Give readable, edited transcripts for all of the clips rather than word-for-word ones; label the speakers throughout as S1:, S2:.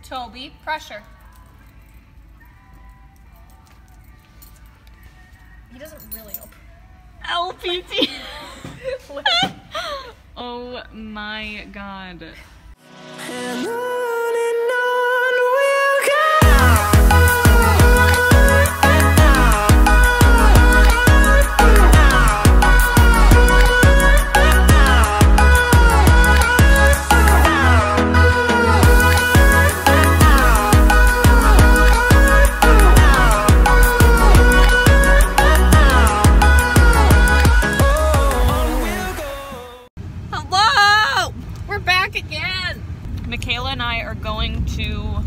S1: Toby, pressure. He doesn't really open.
S2: LPT. Oh my god.
S3: And on we'll go.
S1: Hello! We're back again.
S2: Michaela and I are going to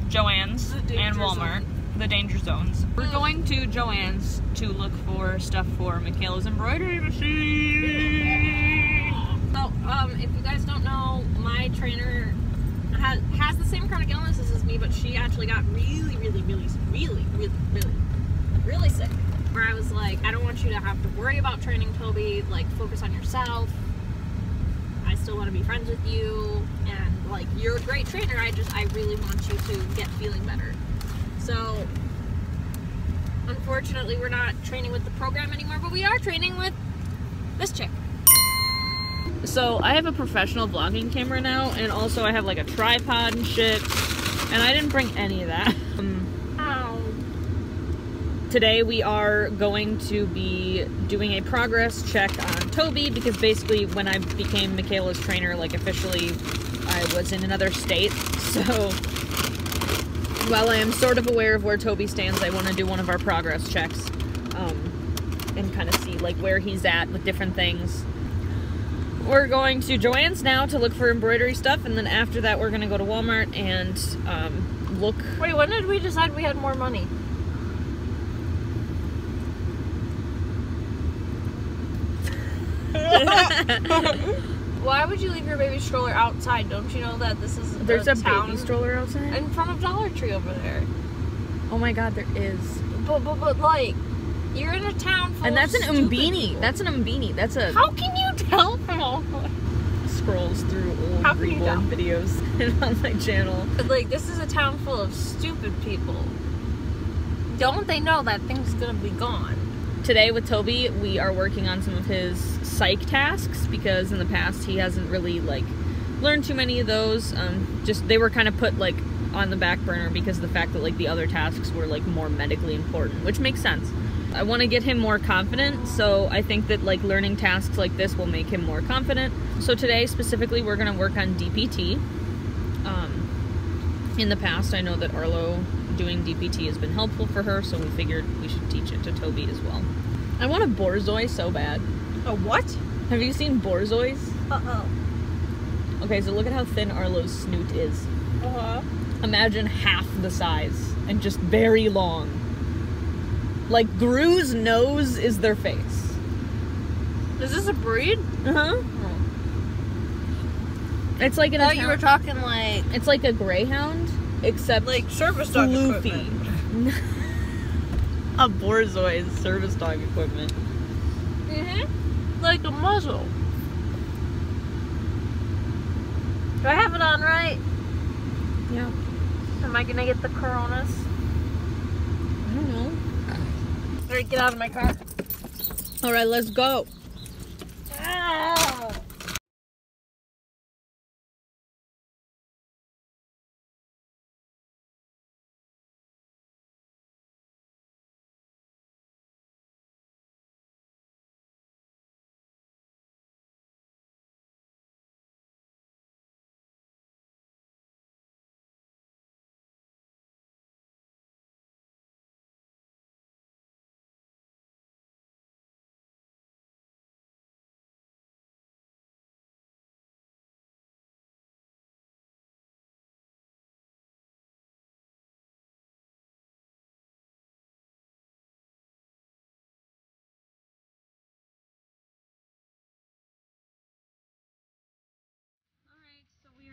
S2: Joann's and Walmart, the danger zones. We're going to Joann's to look for stuff for Michaela's embroidery machine.
S1: So, if you guys don't know, my trainer has the same chronic illnesses as me, but she actually got really sick. Where I was like, I don't want you to have to worry about training Toby, like, focus on yourself. I still want to be friends with you, and like, you're a great trainer, I really want you to get feeling better. So unfortunately we're not training with the program anymore, but we are training with this chick.
S2: So I have a professional vlogging camera now, and also I have like a tripod and shit, and I didn't bring any of that. Today we are going to be doing a progress check on Toby, because basically when I became Michaela's trainer, like officially, I was in another state. So while I am sort of aware of where Toby stands, I want to do one of our progress checks and kind of see like where he's at with different things. We're going to Joann's now to look for embroidery stuff, and then after that we're going to go to Walmart and look.
S1: Wait, when did we decide we had more money? Why would you leave your baby stroller outside? Don't you know that this is
S2: There's a
S1: town
S2: baby stroller outside?
S1: in front of Dollar Tree over there?
S2: Oh my god, there is.
S1: But like, you're in a town full
S2: And that's
S1: of
S2: an
S1: stupid
S2: umbini.
S1: people.
S2: That's an umbini. That's a...
S1: How can you tell from all
S2: Scrolls through old
S1: How can you
S2: reborn videos on my channel.
S1: like, this is a town full of stupid people. Don't they know that thing's gonna be gone?
S2: Today with Toby, we are working on some of his psych tasks, because in the past he hasn't really like learned too many of those. Just they were kind of put like on the back burner because of the fact that like the other tasks were like more medically important, which makes sense. I want to get him more confident, so I think that like learning tasks like this will make him more confident. So today specifically we're going to work on DPT. In the past I know that Arlo doing DPT has been helpful for her, so we figured we should teach it to Toby as well. I want a borzoi so bad.
S1: A what?
S2: Have you seen borzois?
S1: Uh-oh.
S2: Okay, so look at how thin Arlo's snoot is.
S1: Uh-huh.
S2: Imagine half the size and just very long. Like Gru's nose is their face.
S1: Is this a breed?
S2: Uh-huh. It's like
S1: I thought you were talking like...
S2: It's like a greyhound, except
S1: like service dog
S2: floofy.
S1: equipment.
S2: A borzoi is service dog equipment.
S1: Mm-hmm. Like a muzzle. Do I have it on right?
S2: Yeah.
S1: Am I gonna get the coronas?
S2: I don't know.
S1: Alright, get out of my car.
S2: Alright, let's go.
S1: Ah.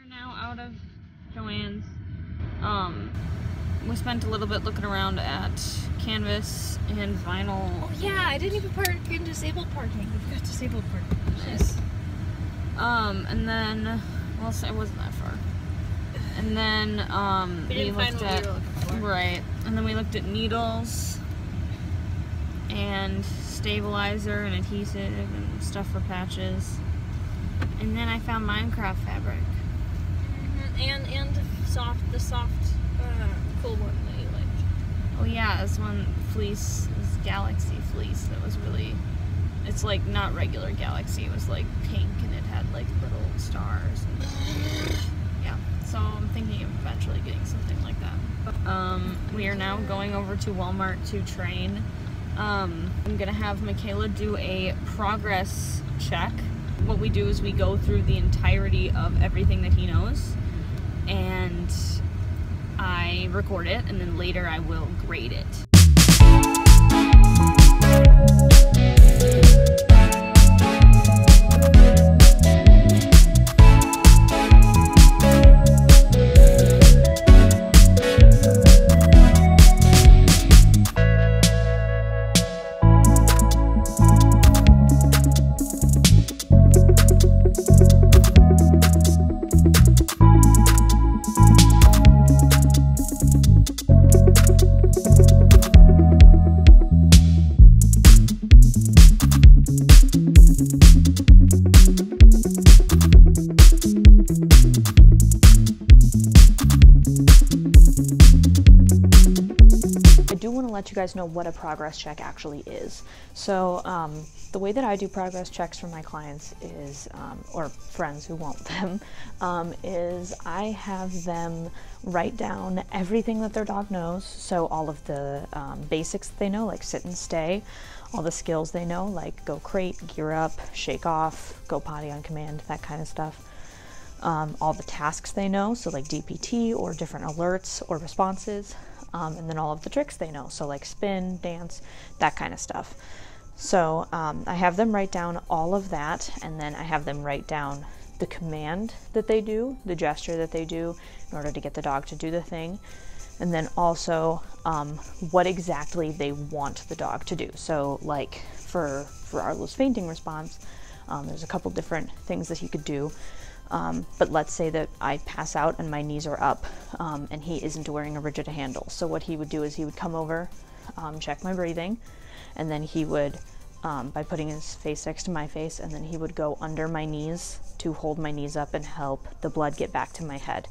S2: Now out of Joann's. We spent a little bit looking around at canvas and vinyl.
S1: Oh, yeah, I didn't even park in disabled parking. We've got disabled parking.
S2: Nice. And then, well, it wasn't that far. And then
S1: We didn't find
S2: looked
S1: what
S2: at
S1: we were looking for.
S2: right, and then we looked at needles and stabilizer and adhesive and stuff for patches. And then I found Minecraft fabric.
S1: And the soft cool one that you liked.
S2: Oh yeah, this one fleece, this Galaxy fleece that was really, it's like not regular Galaxy, it was like pink and it had like little stars. And, yeah, so I'm thinking of eventually getting something like that. We are now going over to Walmart to train. I'm gonna have Michaela do a progress check. What we do is we go through the entirety of everything that he knows, and I record it, and then later I will grade it.
S4: Let you guys know what a progress check actually is. So the way that I do progress checks for my clients is, or friends who want them, is I have them write down everything that their dog knows. So all of the basics that they know, like sit and stay, all the skills they know, like go crate, gear up, shake off, go potty on command, that kind of stuff. All the tasks they know, so like DPT or different alerts or responses. And then all of the tricks they know, so like spin, dance, that kind of stuff. So I have them write down all of that, and then I have them write down the command that they do, the gesture that they do in order to get the dog to do the thing, and then also what exactly they want the dog to do. So like for Arlo's fainting response, there's a couple different things that he could do. But let's say that I pass out and my knees are up, and he isn't wearing a rigid handle. So what he would do is he would come over, check my breathing, and then he would, by putting his face next to my face, and then he would go under my knees to hold my knees up and help the blood get back to my head.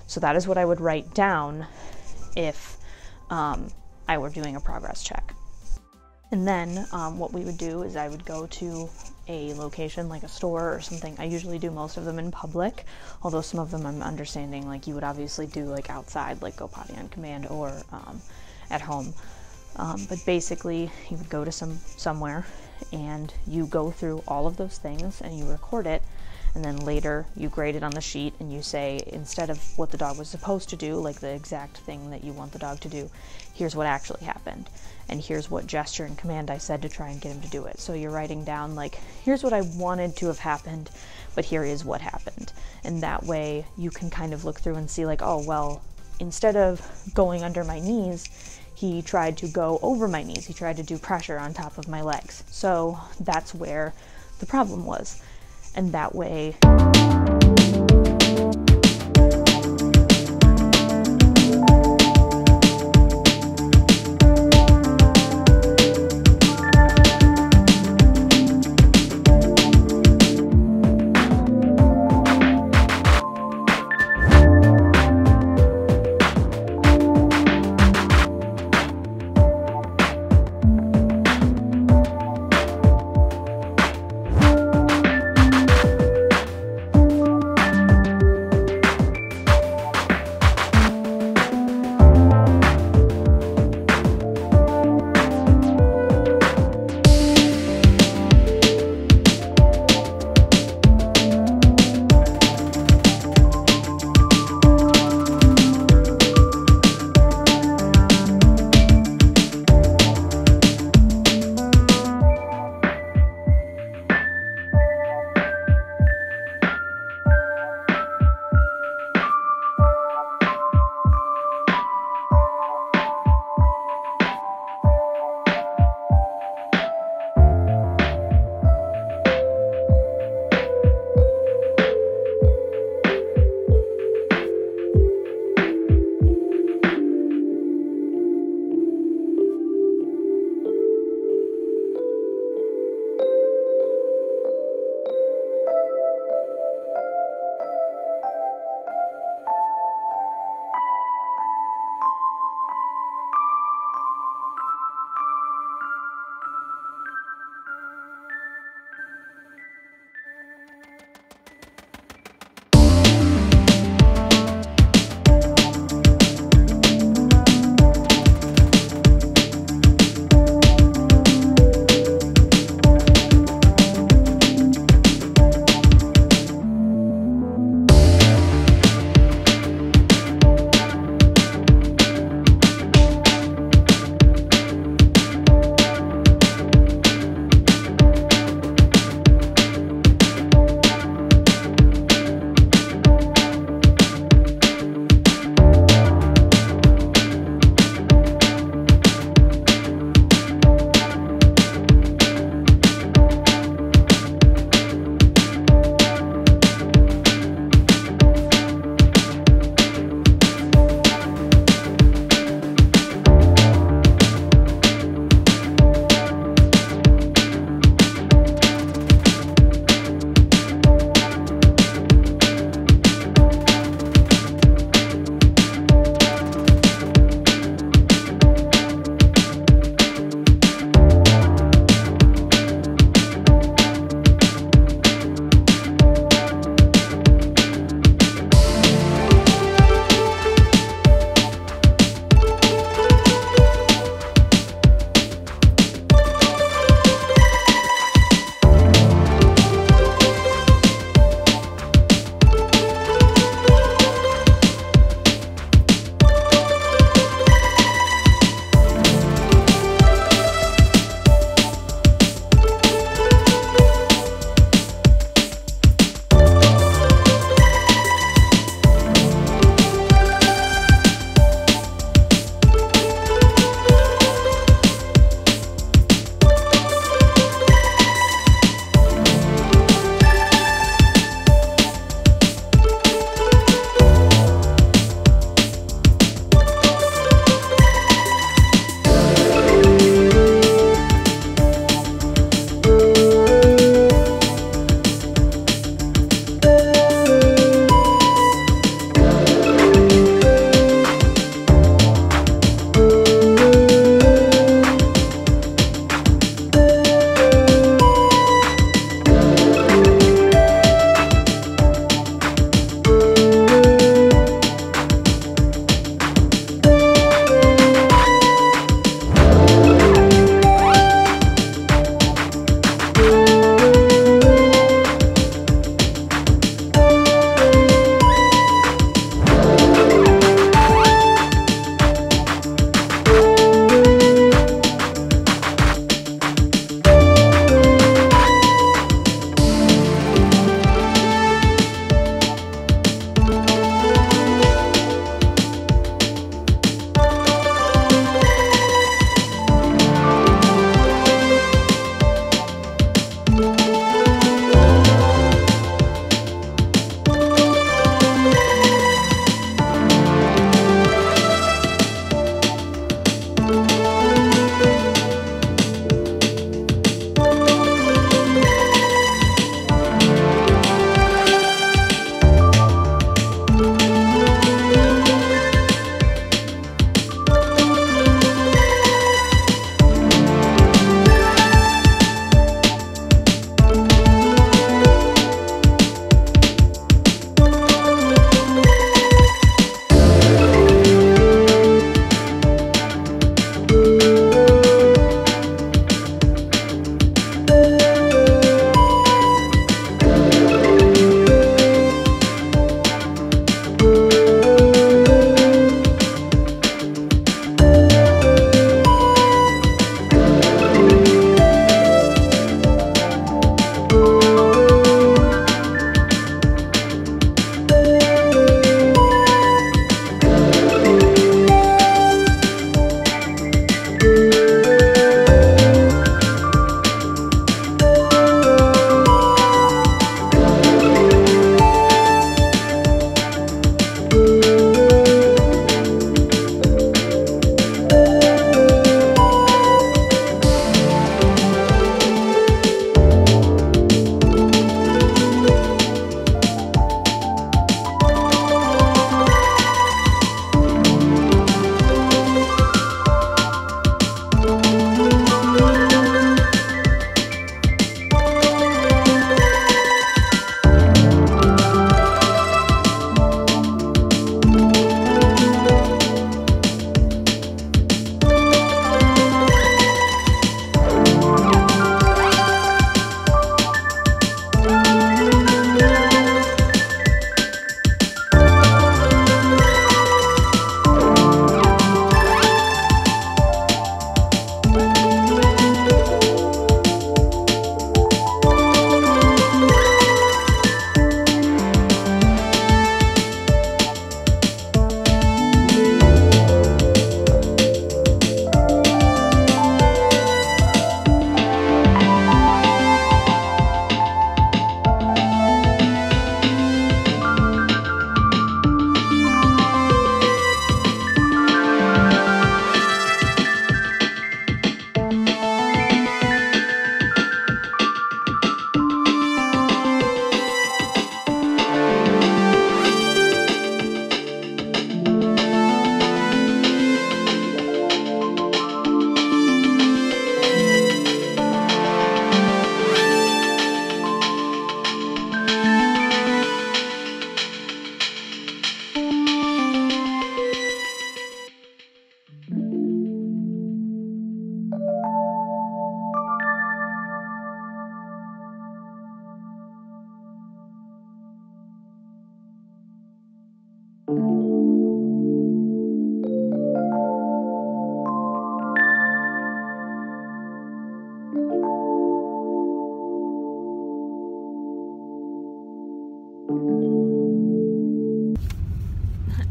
S4: So that is what I would write down if I were doing a progress check. And then what we would do is I would go to a location like a store or something. I usually do most of them in public, although some of them I'm understanding like you would obviously do like outside, like go potty on command or at home. But basically you would go to somewhere and you go through all of those things and you record it, and then later you grade it on the sheet and you say, instead of what the dog was supposed to do, like the exact thing that you want the dog to do, here's what actually happened. And here's what gesture and command I said to try and get him to do it. So you're writing down like, here's what I wanted to have happened, but here is what happened. And that way you can kind of look through and see like, oh, well, instead of going under my knees, he tried to go over my knees. He tried to do pressure on top of my legs. So that's where the problem was. And that way...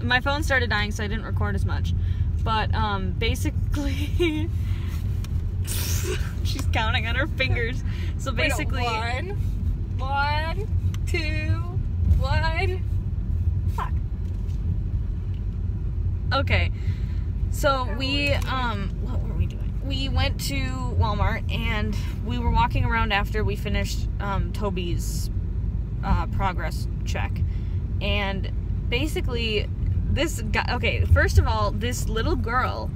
S2: my phone started dying, so I didn't record as much. But basically, she's counting on her fingers. So basically,
S1: Wait, 1, 2, 1. Fuck.
S2: okay. So we what were we doing? We went to Walmart and we were walking around after we finished Toby's progress check, and basically this guy, okay, first of all, this little girl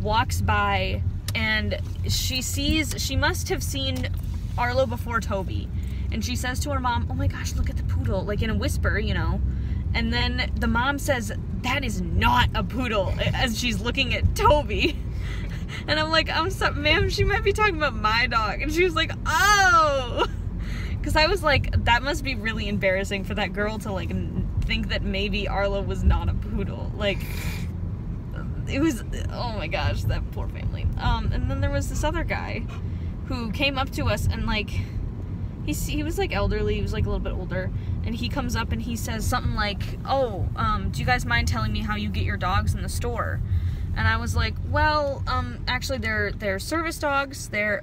S2: walks by and she must have seen Arlo before Toby, and she says to her mom, oh my gosh, look at the poodle, like in a whisper, you know, and then the mom says, that is not a poodle, as she's looking at Toby. And I'm like, I'm sorry, ma'am, she might be talking about my dog. And she was like, oh, because I was like, that must be really embarrassing for that girl to like think that maybe Arlo was not a poodle. Like, it was, oh my gosh, that poor family. And then there was this other guy who came up to us and like, he was like elderly, he was like a little bit older, and he comes up and he says something like, oh, do you guys mind telling me how you get your dogs in the store? And I was like, well, actually they're service dogs, they're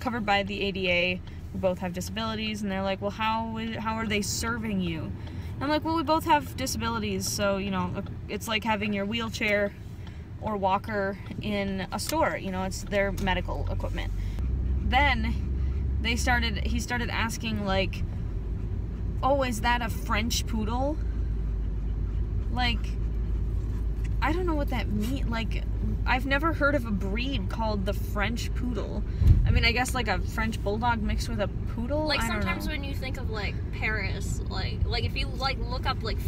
S2: covered by the ADA, we both have disabilities. And they're like, well, how are they serving you? And I'm like, well, we both have disabilities, so, you know, it's like having your wheelchair or walker in a store, you know, it's their medical equipment. Then he started asking, like, oh, is that a French poodle? Like, I don't know what that means. Like, I've never heard of a breed called the French poodle. I mean, I guess like a French bulldog mixed with a poodle.
S1: Like
S2: I don't
S1: sometimes
S2: know.
S1: when you think of like Paris, like if you like look up like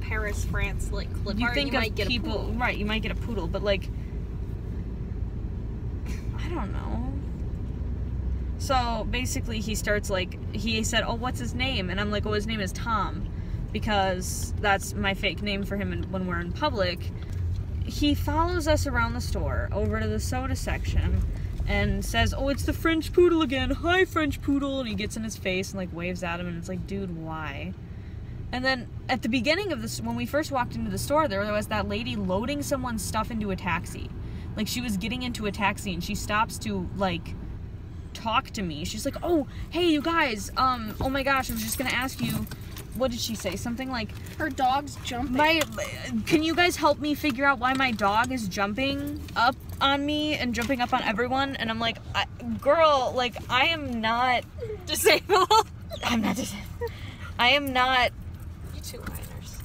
S1: Paris, France, like clip
S2: You
S1: art,
S2: think
S1: you
S2: of
S1: might get
S2: people,
S1: a poodle.
S2: right? You might get a poodle, but like, I don't know. So basically, he starts like, he said, "Oh, what's his name?" And I'm like, "Oh, his name is Tom," because that's my fake name for him when we're in public. He follows us around the store over to the soda section and says, "Oh, it's the French poodle again. Hi, French poodle." And he gets in his face and like waves at him, and it's like, dude, why? And then at the beginning of this, when we first walked into the store, there was that lady loading someone's stuff into a taxi. Like, she was getting into a taxi and she stops to like talk to me. She's like, "Oh, hey, you guys, oh my gosh, I was just gonna ask you," what did she say? Something like,
S1: Her dog's jumping.
S2: can you guys help me figure out why my dog is jumping up on me and jumping up on everyone? And I'm like, girl, like, I am not
S1: Disabled.
S2: I'm not disabled. I am not,
S1: You two minors.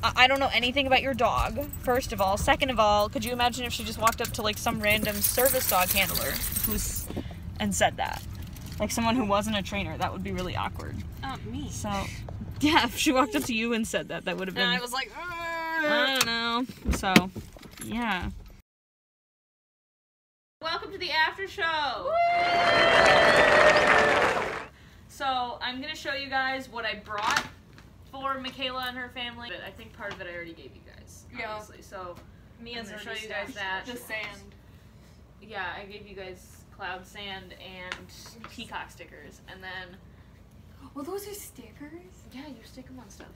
S2: I don't know anything about your dog, first of all. Second of all, could you imagine if she just walked up to like some random service dog handler and said that? Like someone who wasn't a trainer, that would be really awkward.
S1: Me.
S2: So, yeah, if she walked up to you and said that, that would have been,
S1: And I was like,
S2: I don't know. So, yeah. Welcome to the after show. So, I'm going to show you guys what I brought for Michaela and her family. But I think part of it I already gave you guys, obviously. So,
S1: Mia's
S2: I'm gonna
S1: already
S2: show you guys that.
S1: The sand.
S2: Yeah, I gave you guys cloud sand and peacock stickers. And then,
S1: Well, those are stickers?
S2: yeah, you stick them on stuff.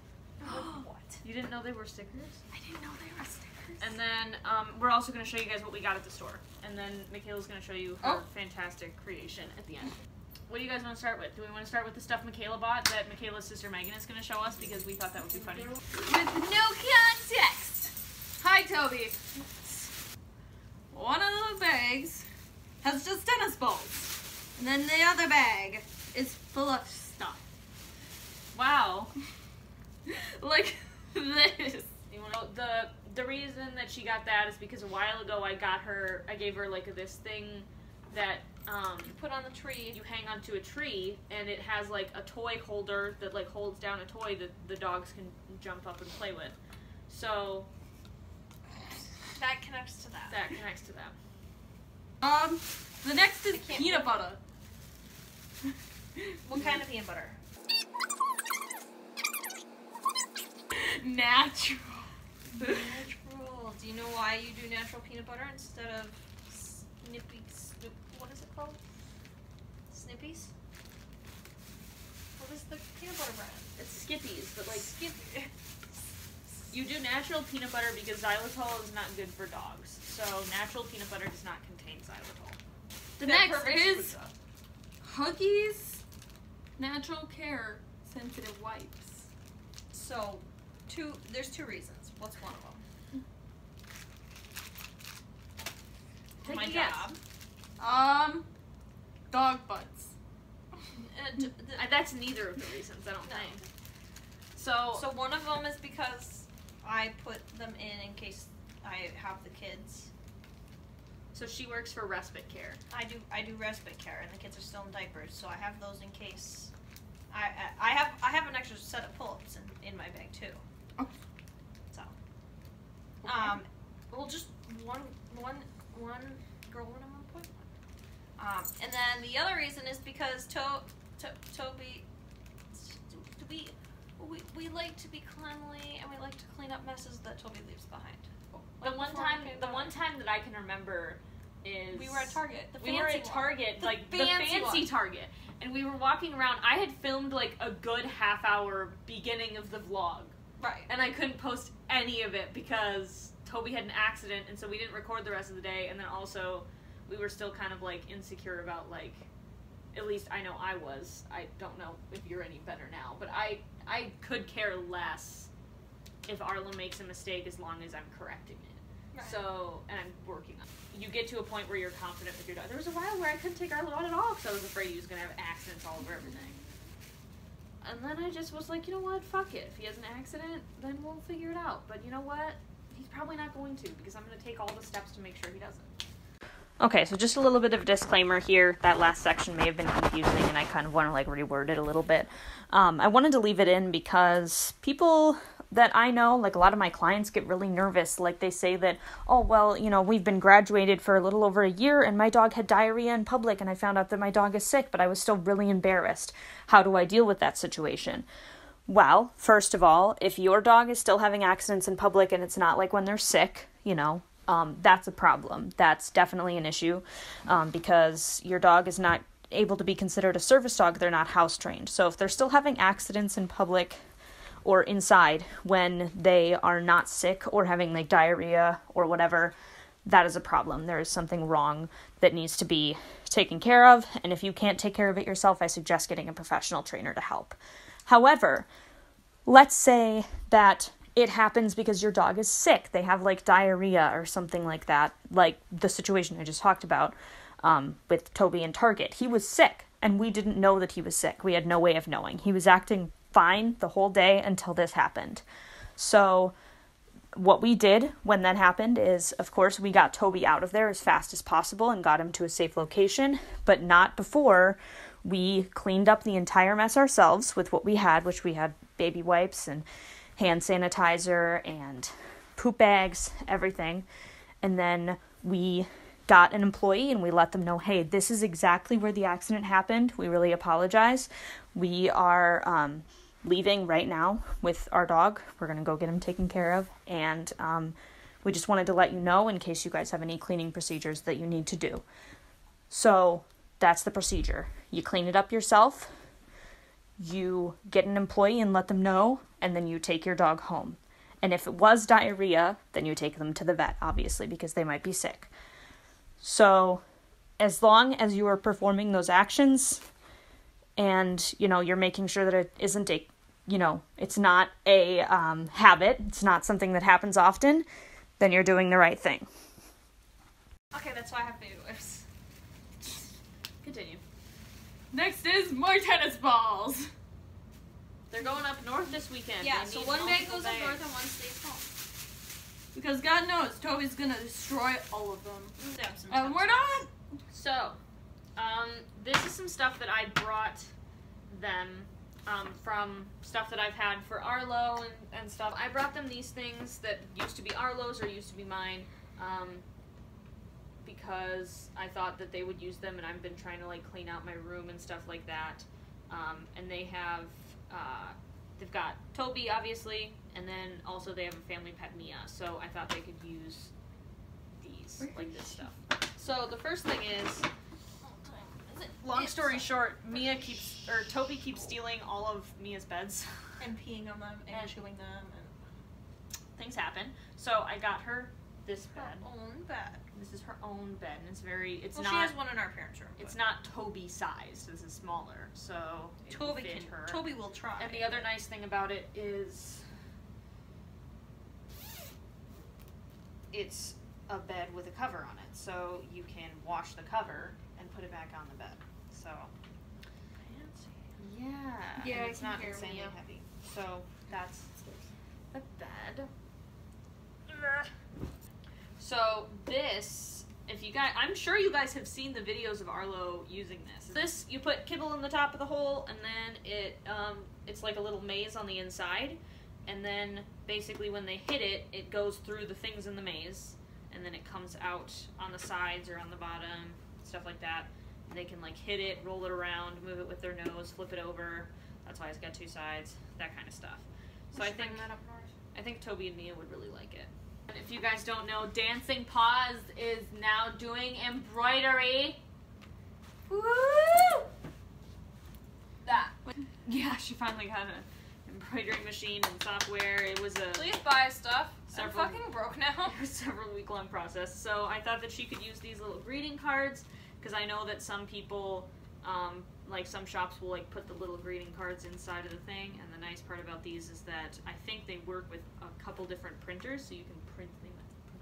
S1: What?
S2: You didn't know they were stickers?
S1: I didn't know they were stickers.
S2: And then we're also going to show you guys what we got at the store. And then Michaela's going to show you her fantastic creation at the end. What do you guys want to start with? Do we want to start with the stuff Michaela bought that Michaela's sister Megan is going to show us because we thought that would be funny?
S1: With no context. Hi, Toby. One of the bags has just tennis balls. And then the other bag is full of stuff.
S2: Wow.
S1: Like this.
S2: You want the reason that she got that is because a while ago I gave her like this thing that
S1: You put on the tree.
S2: you hang onto a tree, and it has like a toy holder that like holds down a toy that the dogs can jump up and play with. So
S1: That connects to that.
S2: that connects to that.
S1: The next is peanut butter.
S2: What kind of peanut butter?
S1: Natural. Natural. Do you know why you do natural peanut butter instead of what is it called? Snippies? What is the peanut butter brand?
S2: It's Skippies, but like You do natural peanut butter because xylitol is not good for dogs. So natural peanut butter does not contain xylitol.
S5: The
S2: That
S5: next
S2: purpose
S5: is
S2: up.
S5: Huggies Natural Care Sensitive Wipes.
S6: So, there's two reasons. What's one of them?
S2: Take
S6: My
S2: a guess.
S6: job.
S5: Dog butts.
S2: That's neither of the reasons, I don't
S6: No.
S2: think. So
S6: So one of them is because I put them in case I have the kids.
S2: she works for respite care.
S6: I do respite care, and the kids are still in diapers, so I have those in case. I have an extra set of pull-ups in my bag too.
S5: Oh.
S6: So.
S2: Okay.
S6: Well, just one girl, one point one. And then the other reason is because Toby, we like to be cleanly, and we like to clean up messes that Toby leaves behind.
S2: The
S6: Like
S2: one
S6: before we
S2: time
S6: came
S2: the
S6: back.
S2: one time that I can remember is
S6: We were at Target.
S2: We were at Target, like the
S6: fancy
S2: fancy
S6: one.
S2: Target, and we were walking around. I had filmed like a good half-hour beginning of the vlog,
S6: Right.
S2: and I couldn't post any of it because Toby had an accident, and so we didn't record the rest of the day. And then also, we were still kind of like insecure about like, at least I know I was. I don't know if you're any better now, but I could care less if Arla makes a mistake as long as I'm correcting it.
S6: Right.
S2: So, and I'm working on it. You get to a point where you're confident with your dog. There was a while where I couldn't take Arlo out at all because I was afraid he was going to have accidents all over everything. And then I just was like, you know what, fuck it. If he has an accident, then we'll figure it out. But you know what? He's probably not going to because I'm going to take all the steps to make sure he doesn't. Okay, so just a little bit of a disclaimer here. That last section may have been confusing, and I kind of want to like reword it a little bit. I wanted to leave it in because people that I know, like a lot of my clients, get really nervous. Like they say that, oh, well, you know, we've been graduated for a little over a year, and my dog had diarrhea in public, and I found out that my dog is sick, but I was still really embarrassed. How do I deal with that situation? Well, first of all, if your dog is still having accidents in public and it's not like when they're sick, you know, that's a problem. That's definitely an issue because your dog is not able to be considered a service dog. They're not house trained. So if they're still having accidents in public or inside when they are not sick or having like diarrhea or whatever, that is a problem. There is something wrong that needs to be taken care of. And if you can't take care of it yourself, I suggest getting a professional trainer to help. However, let's say that it happens because your dog is sick. They have like diarrhea or something like that, like the situation I just talked about with Toby and Target. He was sick and we didn't know that he was sick. We had no way of knowing. He was acting fine the whole day until this happened. So what we did when that happened is, of course, we got Toby out of there as fast as possible and got him to a safe location, but not before we cleaned up the entire mess ourselves with what we had, which we had baby wipes and hand sanitizer and poop bags, everything. And then we got an employee and we let them know, hey, this is exactly where the accident happened. We really apologize. We are leaving right now with our dog. We're going to go get him taken care of. And we just wanted to let you know in case you guys have any cleaning procedures that you need to do. So that's the procedure. You clean it up yourself. You get an employee and let them know, and then you take your dog home. And if it was diarrhea, then you take them to the vet, obviously, because they might be sick. So as long as you are performing those actions and, you know, you're making sure that it isn't a, you know, it's not a habit, it's not something that happens often, then you're doing the right thing.
S6: Okay, that's why I have baby wipes.
S2: Continue.
S5: Next is more tennis balls.
S2: They're going up north this weekend.
S6: Yeah,
S2: They
S6: so
S2: need
S6: one bag
S2: multiple
S6: goes up
S2: bags.
S6: north and one stays home.
S5: Because God knows Toby's gonna destroy all of them.
S6: Yeah, some
S5: And we're not.
S2: So, this is some stuff that I brought them from stuff that I've had for Arlo and stuff. I brought them these things that used to be Arlo's or used to be mine because I thought that they would use them, and I've been trying to like clean out my room and stuff like that. And they have, they've got Toby, obviously, and then also they have a family pet, Mia. So I thought they could use these, like this stuff. So the first thing is, long story short, Toby keeps stealing all of Mia's beds.
S6: And peeing on them and chewing them.
S2: things happen. So I got her this bed.
S6: Own bed.
S2: This is her own bed, and it's
S6: Well,
S2: not.
S6: she has one in our parents' room.
S2: It's not Toby sized. This is smaller, so it will
S6: Toby
S2: fit
S6: can.
S2: her.
S6: Toby will try.
S2: And the other nice thing about it is it's a bed with a cover on it, so you can wash the cover and put it back on the bed. So yeah,
S6: Yeah,
S2: and
S6: I
S2: it's
S6: can
S2: not
S6: hear
S2: insanely
S6: Mia.
S2: heavy. So that's the bed. So this, if you guys, I'm sure you guys have seen the videos of Arlo using this. This, you put kibble in the top of the hole, and then it's like a little maze on the inside, and then basically when they hit it, it goes through the things in the maze, and then it comes out on the sides or on the bottom, stuff like that. They can like hit it, roll it around, move it with their nose, flip it over. That's why it's got two sides, that kind of stuff. So I think Toby and Mia would really like it. And if you guys don't know, Dancing Paws is now doing embroidery. Woo!
S6: That.
S2: Yeah, she finally got an embroidery machine and software. It was a
S6: Please buy stuff. I'm
S2: Several-
S6: fucking broke now.
S2: several week-long process. So I thought that she could use these little greeting cards, because I know that some people, like some shops will like put the little greeting cards inside of the thing, and the nice part about these is that I think they work with a couple different printers, so you can print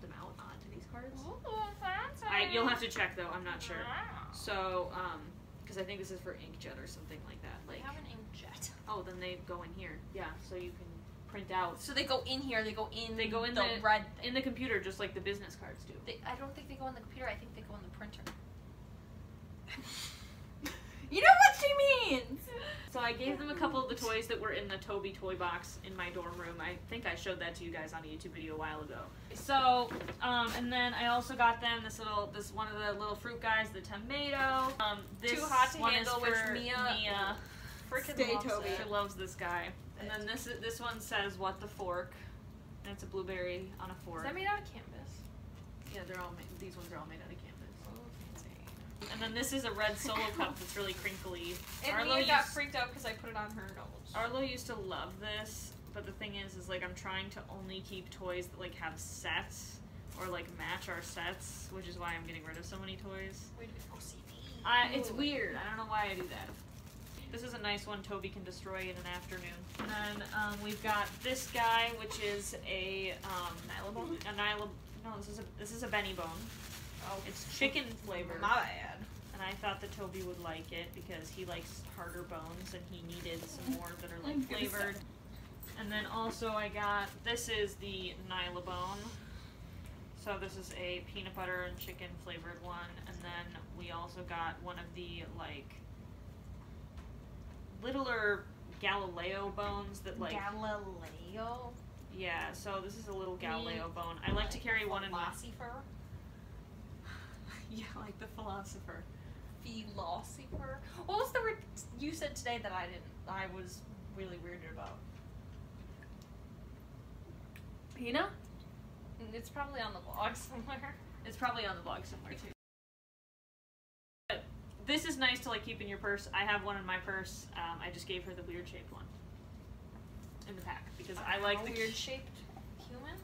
S2: them out onto these cards.
S6: Ooh, fancy.
S2: You'll have to check though, I'm not sure. So, because I think this is for inkjet or something like that.
S6: They
S2: Like,
S6: have an inkjet.
S2: oh, then they go in here. Yeah, so you can print out.
S6: So they go in here. They go in.
S2: They go in
S6: the
S2: the
S6: red.
S2: in the computer, just like the business cards do.
S6: I don't think they go in the computer. I think they go in the printer. You know what she means.
S2: So I gave them a couple of the toys that were in the Toby toy box in my dorm room. I think I showed that to you guys on a YouTube video a while ago. So, and then I also got them this one of the little fruit guys, the tomato. This
S6: Too hot to
S2: one
S6: handle,
S2: is
S6: which
S2: for
S6: Mia freaking
S5: Stay
S6: loves
S5: Toby.
S6: it.
S2: She loves this guy. And then this one says "What the fork," and it's a blueberry on a fork.
S6: Is that made out of canvas?
S2: Yeah, they're all made. These ones are all made out of canvas.
S6: Oh, fancy.
S2: And then this is a red Solo cup that's really crinkly.
S6: And Mia got freaked out because I put it on her nose.
S2: Arlo used to love this, but the thing is like I'm trying to only keep toys that like have sets or like match our sets, which is why I'm getting rid of so many toys.
S6: Wait, OCD.
S2: It's weird. I don't know why I do that. This is a nice one Toby can destroy in an afternoon. And then we've got this guy, which is a
S6: Nylabone?
S2: No, this is a Benny Bone.
S6: Oh,
S2: It's chicken flavored.
S6: my bad.
S2: And I thought that Toby would like it because he likes harder bones and he needed some more that are like flavored. And then also I got, this is the Nylabone. So this is a peanut butter and chicken flavored one. And then we also got one of the like littler Galileo bones that like,
S6: Galileo?
S2: yeah, so this is a little Galileo bone. I like to carry one in my,
S6: Philosopher?
S2: yeah, like the philosopher.
S6: Philosopher? What was the word you said today that I was really weirded about?
S2: Pina?
S6: It's probably on the blog somewhere.
S2: It's probably on the blog somewhere too. But this is nice to like keep in your purse. I have one in my purse. I just gave her the weird shaped one in the pack because I like the
S6: weird shaped human.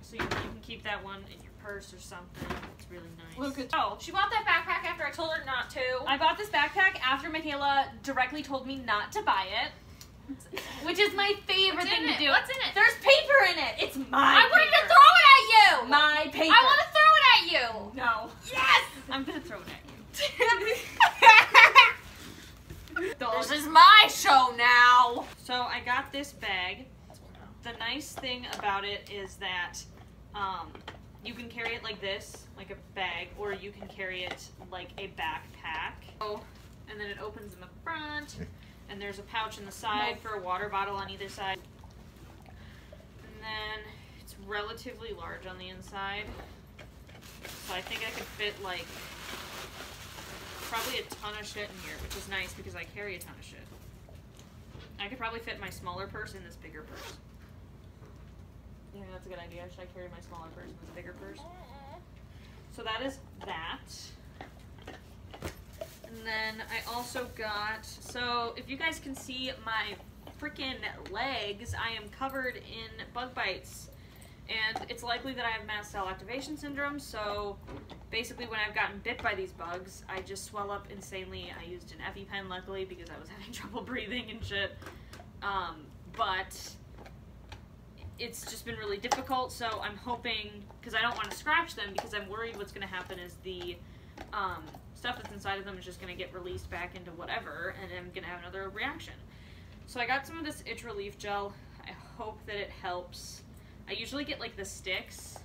S2: So you can keep that one in your purse or something. It's really nice.
S5: Look at
S2: Oh,
S6: She bought that backpack after I told her not to.
S2: I bought this backpack after Michaela directly told me not to buy it, which is my favorite
S6: What's
S2: thing
S6: in
S2: to
S6: it?
S2: do.
S6: What's in it?
S2: There's paper in it. It's my
S6: I wanted to
S2: paper.
S6: throw it at you.
S2: My paper.
S6: I want to throw it at you.
S2: No.
S6: Yes.
S2: I'm gonna throw it at you.
S6: This is my show now.
S2: So I got this bag. The nice thing about it is that you can carry it like this, like a bag, or you can carry it like a backpack. Oh, and then it opens in the front, and there's a pouch in the side for a water bottle on either side. And then it's relatively large on the inside. So I think I could fit like probably a ton of shit in here, which is nice because I carry a ton of shit. I could probably fit my smaller purse in this bigger purse. You think that's a good idea? Should I carry my smaller purse in this bigger purse? So that is that. And then I also got, so if you guys can see my freaking legs, I am covered in bug bites. And it's likely that I have mast cell activation syndrome, so basically when I've gotten bit by these bugs, I just swell up insanely. I used an EpiPen, luckily, because I was having trouble breathing and shit. But it's just been really difficult, so I'm hoping, because I don't want to scratch them, because I'm worried what's going to happen is the stuff that's inside of them is just going to get released back into whatever, and I'm going to have another reaction. So I got some of this itch relief gel. I hope that it helps. I usually get like the sticks,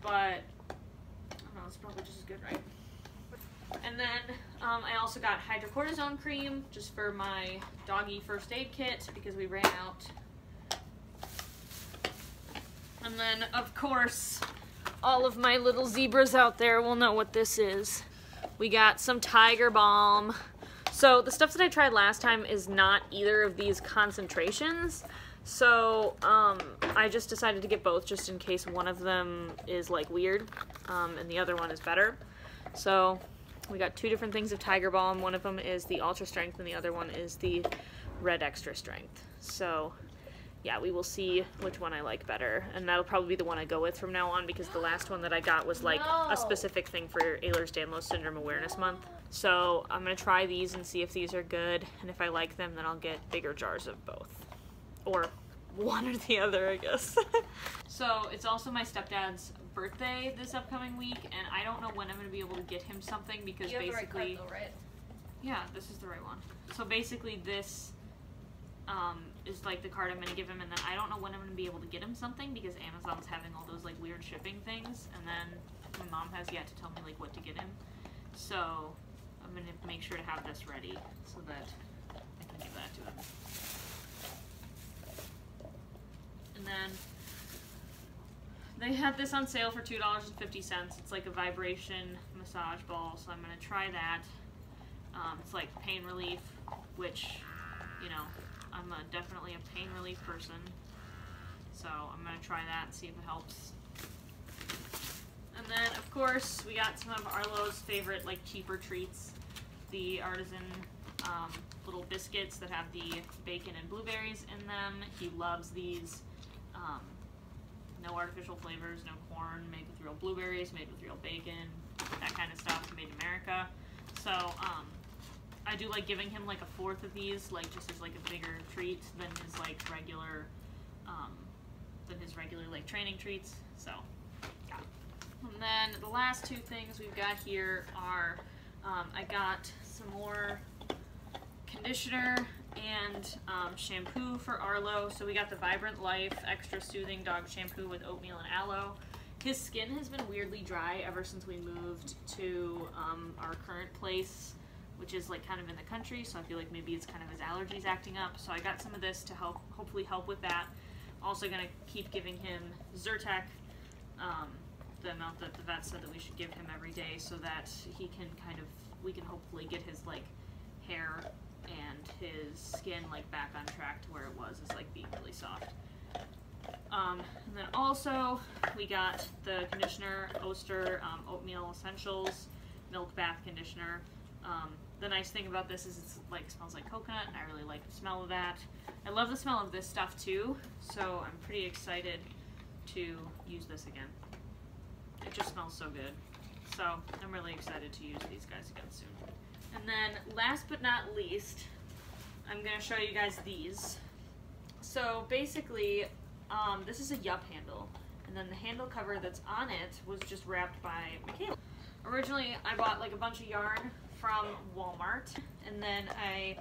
S2: but I don't know, it's probably just as good, right? And then I also got hydrocortisone cream just for my doggy first aid kit because we ran out. And then, of course, all of my little zebras out there will know what this is. We got some Tiger Balm. So the stuff that I tried last time is not either of these concentrations. So I just decided to get both just in case one of them is like weird and the other one is better. So we got two different things of Tiger Balm. One of them is the Ultra Strength and the other one is the Red Extra Strength. So yeah, we will see which one I like better. And that'll probably be the one I go with from now on because the last one that I got was like a specific thing for Ehlers-Danlos Syndrome Awareness Month. So I'm going to try these and see if these are good. And if I like them, then I'll get bigger jars of both. Or one or the other, I guess. So it's also my stepdad's birthday this upcoming week, and I don't know when I'm going to be able to get him something because
S6: You have
S2: basically...
S6: the right card though, right?
S2: Yeah, this is the right one. So basically this is like the card I'm going to give him, and then I don't know when I'm going to be able to get him something because Amazon's having all those like weird shipping things, and then my mom has yet to tell me like what to get him. So I'm going to make sure to have this ready so that I can give that to him. And then they had this on sale for $2.50. It's like a vibration massage ball, so I'm going to try that. It's like pain relief, which, you know, I'm definitely a pain relief person. So I'm going to try that and see if it helps. And then, of course, we got some of Arlo's favorite, like, cheaper treats. The artisan little biscuits that have the bacon and blueberries in them. He loves these. No artificial flavors, no corn, made with real blueberries, made with real bacon, that kind of stuff, made in America. So I do like giving him like a fourth of these, like just as like a bigger treat than his like regular, like training treats. So yeah. And then the last two things we've got here are I got some more conditioner and shampoo for Arlo. So we got the Vibrant Life Extra Soothing Dog Shampoo with oatmeal and aloe. His skin has been weirdly dry ever since we moved to our current place, which is like kind of in the country, so I feel like maybe it's kind of his allergies acting up. So I got some of this to hopefully help with that. Also gonna keep giving him Zyrtec, the amount that the vet said that we should give him every day so that he can we can hopefully get his like hair and his skin like back on track to where it was, is like being really soft. And then also we got the conditioner, Oster Oatmeal Essentials Milk Bath Conditioner. The nice thing about this is it's like smells like coconut, and I really like the smell of that. I love the smell of this stuff too, so I'm pretty excited to use this again. It just smells so good. So I'm really excited to use these guys again soon. And then last but not least, I'm going to show you guys these. So basically, this is a Yup handle, and then the handle cover that's on it was just wrapped by Michaela. Originally, I bought like a bunch of yarn from Walmart, and then I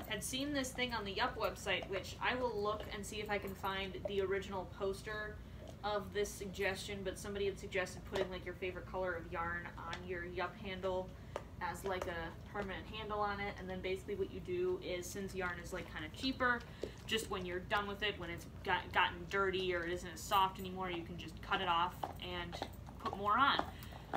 S2: had seen this thing on the Yup website, which I will look and see if I can find the original poster of this suggestion, but somebody had suggested putting like your favorite color of yarn on your Yup handle as like a permanent handle on it, and then basically what you do is, since yarn is like kind of cheaper, just when you're done with it, when it's gotten dirty or it isn't as soft anymore, you can just cut it off and put more on,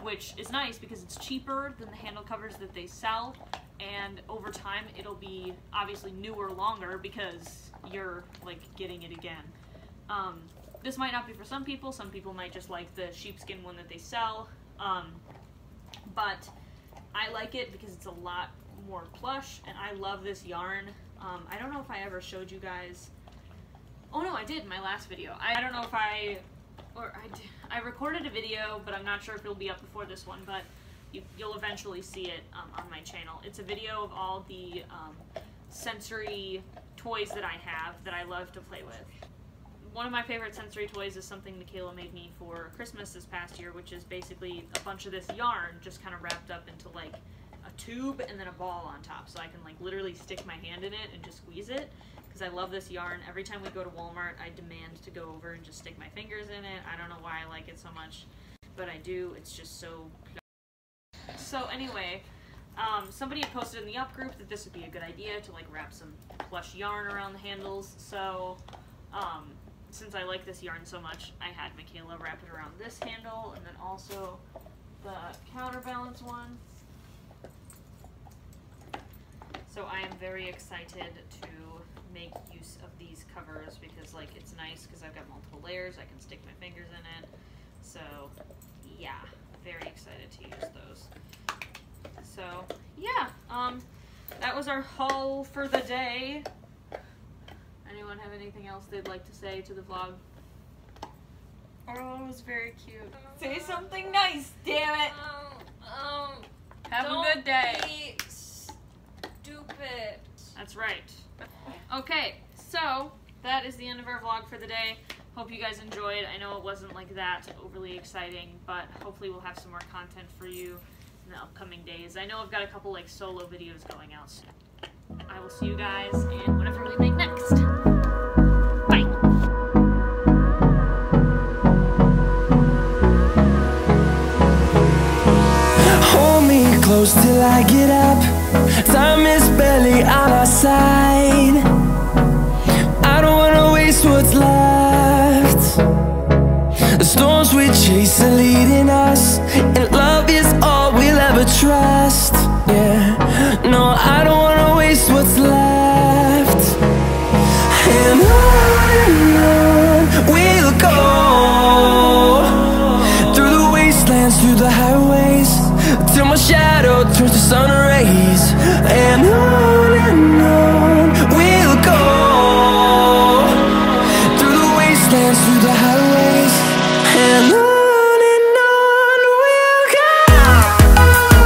S2: which is nice because it's cheaper than the handle covers that they sell, and over time it'll be obviously newer longer because you're like getting it again. This might not be for some people might just like the sheepskin one that they sell, but I like it because it's a lot more plush, and I love this yarn. I don't know if I ever showed you guys, oh no, I did in my last video. I don't know if I I recorded a video, but I'm not sure if it'll be up before this one, but you'll eventually see it on my channel. It's a video of all the sensory toys that I have that I love to play with. One of my favorite sensory toys is something Michaela made me for Christmas this past year, which is basically a bunch of this yarn just kind of wrapped up into like a tube and then a ball on top, so I can like literally stick my hand in it and just squeeze it, because I love this yarn. Every time we go to Walmart, I demand to go over and just stick my fingers in it. I don't know why I like it so much, but I do. It's just so... So anyway, somebody had posted in the up group that this would be a good idea to like wrap some plush yarn around the handles, so since I like this yarn so much, I had Michaela wrap it around this handle and then also the counterbalance one. So I am very excited to make use of these covers because like it's nice because I've got multiple layers, I can stick my fingers in it. So yeah, very excited to use those. So yeah, that was our haul for the day. Anyone have anything else they'd like to say to the vlog?
S5: Oh, it was very cute.
S6: Say something nice, damn it.
S5: Have a good day.
S6: Be stupid.
S2: That's right. Okay, so that is the end of our vlog for the day. Hope you guys enjoyed. I know it wasn't like that overly exciting, but hopefully we'll have some more content for you in the upcoming days. I know I've got a couple like solo videos going out soon. I will see you guys in whatever we make next. Bye.
S3: Hold me close till I get up. Time is barely on our side. I don't wanna waste what's left. The storms we chase are leading us, and love is all we'll ever trust. Yeah, no, I don't wanna waste what's left. And on we'll go, through the wastelands, through the highways, till my shadow